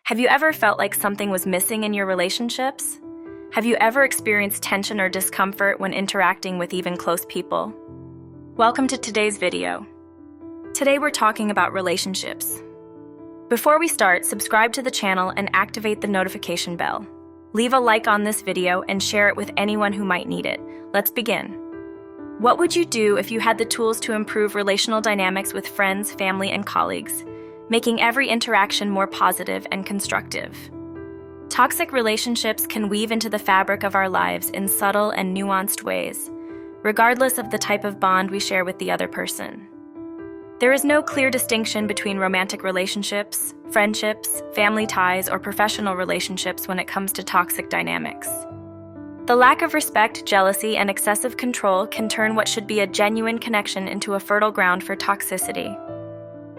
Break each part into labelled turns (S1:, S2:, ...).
S1: Have you ever felt like something was missing in your relationships? Have you ever experienced tension or discomfort when interacting with even close people? Welcome to today's video. Today we're talking about relationships. Before we start, subscribe to the channel and activate the notification bell. Leave a like on this video and share it with anyone who might need it. Let's begin. What would you do if you had the tools to improve relational dynamics with friends, family, and colleagues, making every interaction more positive and constructive? Toxic relationships can weave into the fabric of our lives in subtle and nuanced ways, regardless of the type of bond we share with the other person. There is no clear distinction between romantic relationships, friendships, family ties, or professional relationships when it comes to toxic dynamics. The lack of respect, jealousy, and excessive control can turn what should be a genuine connection into a fertile ground for toxicity.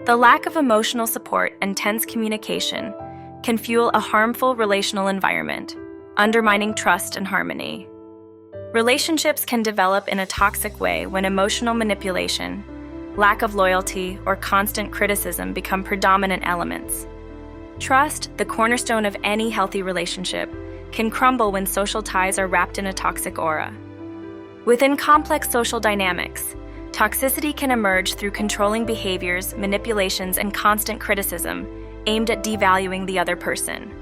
S1: The lack of emotional support and tense communication can fuel a harmful relational environment, undermining trust and harmony. Relationships can develop in a toxic way when emotional manipulation, lack of loyalty, or constant criticism become predominant elements. Trust, the cornerstone of any healthy relationship, can crumble when social ties are wrapped in a toxic aura. Within complex social dynamics, toxicity can emerge through controlling behaviors, manipulations, and constant criticism aimed at devaluing the other person.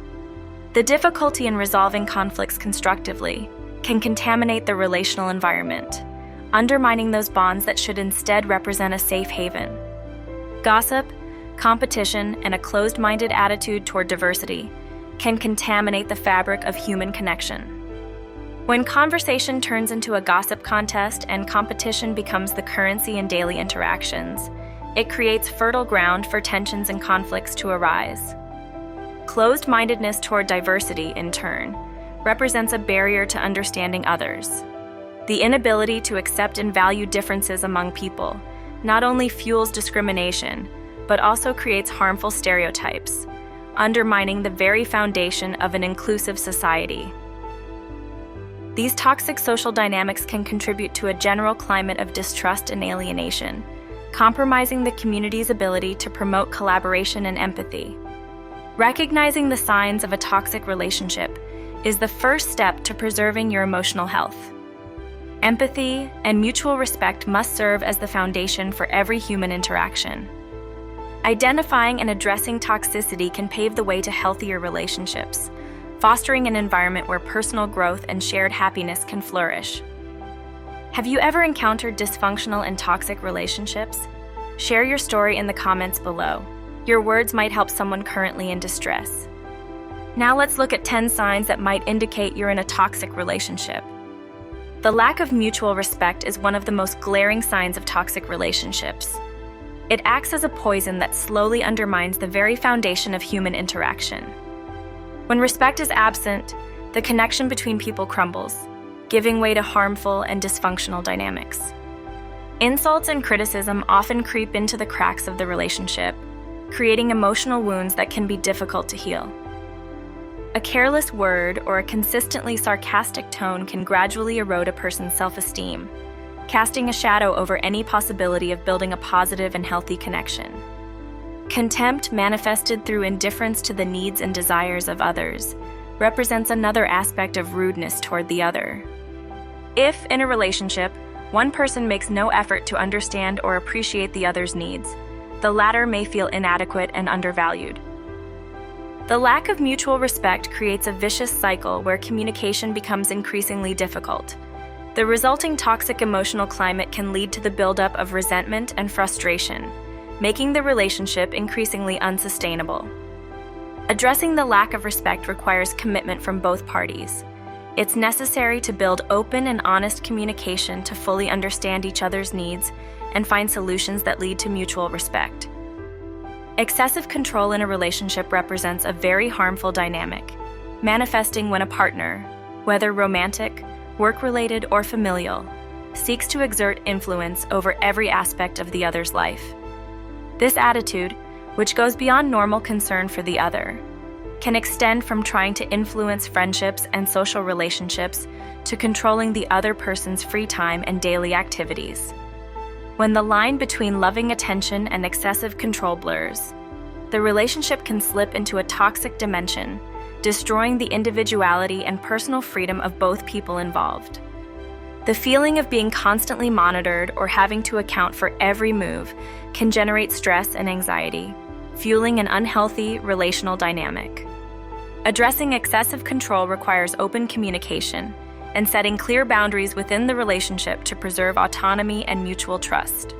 S1: The difficulty in resolving conflicts constructively can contaminate the relational environment, undermining those bonds that should instead represent a safe haven. Gossip, competition, and a closed-minded attitude toward diversity can contaminate the fabric of human connection. When conversation turns into a gossip contest and competition becomes the currency in daily interactions, it creates fertile ground for tensions and conflicts to arise. Closed-mindedness toward diversity, in turn, represents a barrier to understanding others. The inability to accept and value differences among people not only fuels discrimination, but also creates harmful stereotypes, undermining the very foundation of an inclusive society. These toxic social dynamics can contribute to a general climate of distrust and alienation, compromising the community's ability to promote collaboration and empathy. Recognizing the signs of a toxic relationship is the first step to preserving your emotional health. Empathy and mutual respect must serve as the foundation for every human interaction. Identifying and addressing toxicity can pave the way to healthier relationships, fostering an environment where personal growth and shared happiness can flourish. Have you ever encountered dysfunctional and toxic relationships? Share your story in the comments below. Your words might help someone currently in distress. Now let's look at 10 signs that might indicate you're in a toxic relationship. The lack of mutual respect is one of the most glaring signs of toxic relationships. It acts as a poison that slowly undermines the very foundation of human interaction. When respect is absent, the connection between people crumbles, giving way to harmful and dysfunctional dynamics. Insults and criticism often creep into the cracks of the relationship, creating emotional wounds that can be difficult to heal. A careless word or a consistently sarcastic tone can gradually erode a person's self-esteem, casting a shadow over any possibility of building a positive and healthy connection. Contempt, manifested through indifference to the needs and desires of others, represents another aspect of rudeness toward the other. If, in a relationship, one person makes no effort to understand or appreciate the other's needs, the latter may feel inadequate and undervalued. The lack of mutual respect creates a vicious cycle where communication becomes increasingly difficult. The resulting toxic emotional climate can lead to the buildup of resentment and frustration, making the relationship increasingly unsustainable. Addressing the lack of respect requires commitment from both parties. It's necessary to build open and honest communication to fully understand each other's needs and find solutions that lead to mutual respect. Excessive control in a relationship represents a very harmful dynamic, manifesting when a partner, whether romantic, work-related, or familial, seeks to exert influence over every aspect of the other's life. This attitude, which goes beyond normal concern for the other, can extend from trying to influence friendships and social relationships to controlling the other person's free time and daily activities. When the line between loving attention and excessive control blurs, the relationship can slip into a toxic dimension, destroying the individuality and personal freedom of both people involved. The feeling of being constantly monitored or having to account for every move can generate stress and anxiety, fueling an unhealthy relational dynamic. Addressing excessive control requires open communication and setting clear boundaries within the relationship to preserve autonomy and mutual trust.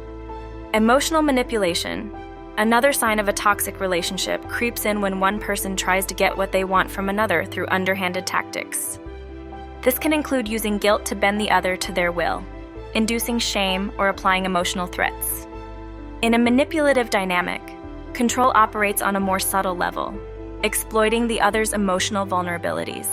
S1: Emotional manipulation, another sign of a toxic relationship, creeps in when one person tries to get what they want from another through underhanded tactics. This can include using guilt to bend the other to their will, inducing shame, or applying emotional threats. In a manipulative dynamic, control operates on a more subtle level, exploiting the other's emotional vulnerabilities.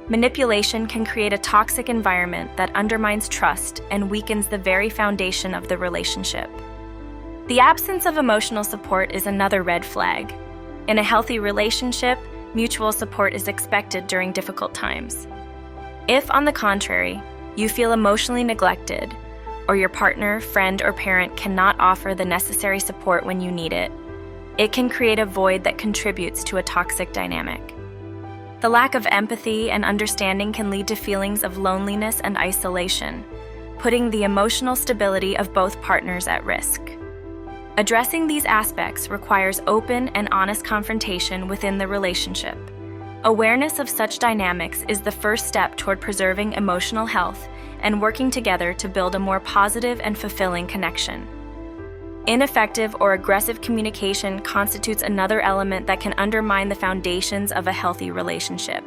S1: Manipulation can create a toxic environment that undermines trust and weakens the very foundation of the relationship. The absence of emotional support is another red flag. In a healthy relationship, mutual support is expected during difficult times. If, on the contrary, you feel emotionally neglected, or your partner, friend, or parent cannot offer the necessary support when you need it, it can create a void that contributes to a toxic dynamic. The lack of empathy and understanding can lead to feelings of loneliness and isolation, putting the emotional stability of both partners at risk. Addressing these aspects requires open and honest confrontation within the relationship. Awareness of such dynamics is the first step toward preserving emotional health and working together to build a more positive and fulfilling connection. Ineffective or aggressive communication constitutes another element that can undermine the foundations of a healthy relationship.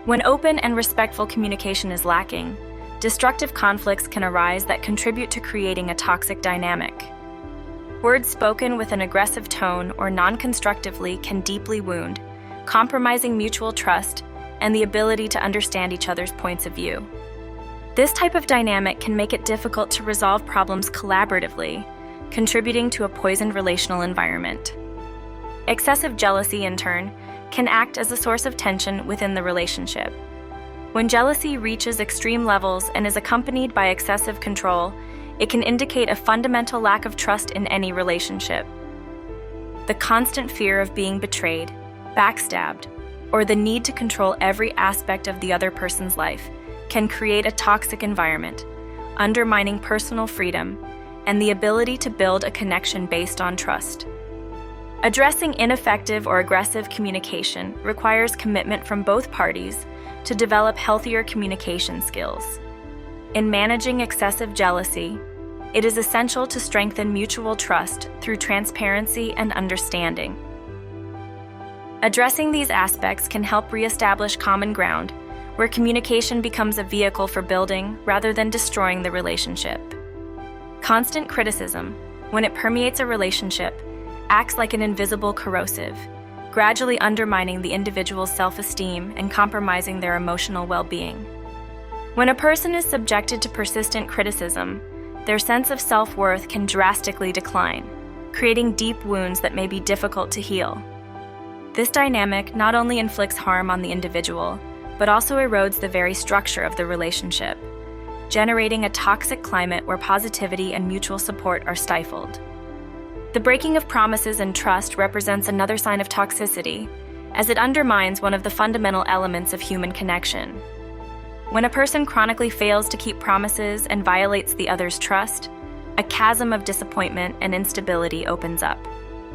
S1: When open and respectful communication is lacking, destructive conflicts can arise that contribute to creating a toxic dynamic. Words spoken with an aggressive tone or non-constructively can deeply wound, compromising mutual trust and the ability to understand each other's points of view. This type of dynamic can make it difficult to resolve problems collaboratively, contributing to a poisoned relational environment. Excessive jealousy, in turn, can act as a source of tension within the relationship. When jealousy reaches extreme levels and is accompanied by excessive control, it can indicate a fundamental lack of trust in any relationship. The constant fear of being betrayed, backstabbed, or the need to control every aspect of the other person's life can create a toxic environment, undermining personal freedom and the ability to build a connection based on trust. Addressing ineffective or aggressive communication requires commitment from both parties to develop healthier communication skills. In managing excessive jealousy, it is essential to strengthen mutual trust through transparency and understanding. Addressing these aspects can help reestablish common ground, where communication becomes a vehicle for building rather than destroying the relationship. Constant criticism, when it permeates a relationship, acts like an invisible corrosive, gradually undermining the individual's self-esteem and compromising their emotional well-being. When a person is subjected to persistent criticism, their sense of self-worth can drastically decline, creating deep wounds that may be difficult to heal. This dynamic not only inflicts harm on the individual, but also erodes the very structure of the relationship, generating a toxic climate where positivity and mutual support are stifled. The breaking of promises and trust represents another sign of toxicity, as it undermines one of the fundamental elements of human connection. When a person chronically fails to keep promises and violates the other's trust, a chasm of disappointment and instability opens up.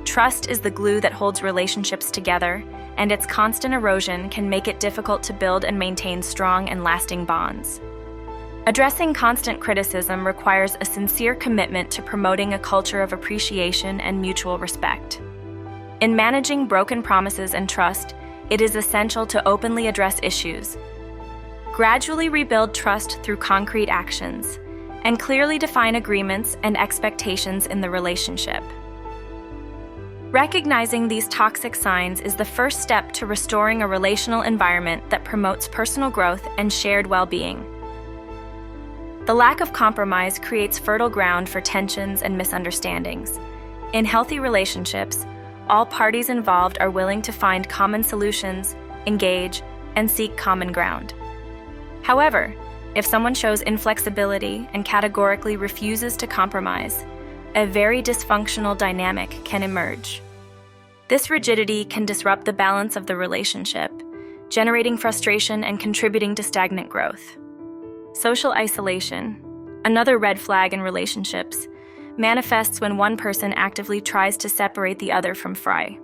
S1: Trust is the glue that holds relationships together, and its constant erosion can make it difficult to build and maintain strong and lasting bonds. Addressing constant criticism requires a sincere commitment to promoting a culture of appreciation and mutual respect. In managing broken promises and trust, it is essential to openly address issues, gradually rebuild trust through concrete actions, and clearly define agreements and expectations in the relationship. Recognizing these toxic signs is the first step to restoring a relational environment that promotes personal growth and shared well-being. The lack of compromise creates fertile ground for tensions and misunderstandings. In healthy relationships, all parties involved are willing to find common solutions, engage, and seek common ground. However, if someone shows inflexibility and categorically refuses to compromise, a very dysfunctional dynamic can emerge. This rigidity can disrupt the balance of the relationship, generating frustration and contributing to stagnant growth. Social isolation, another red flag in relationships, manifests when one person actively tries to separate the other from Fry.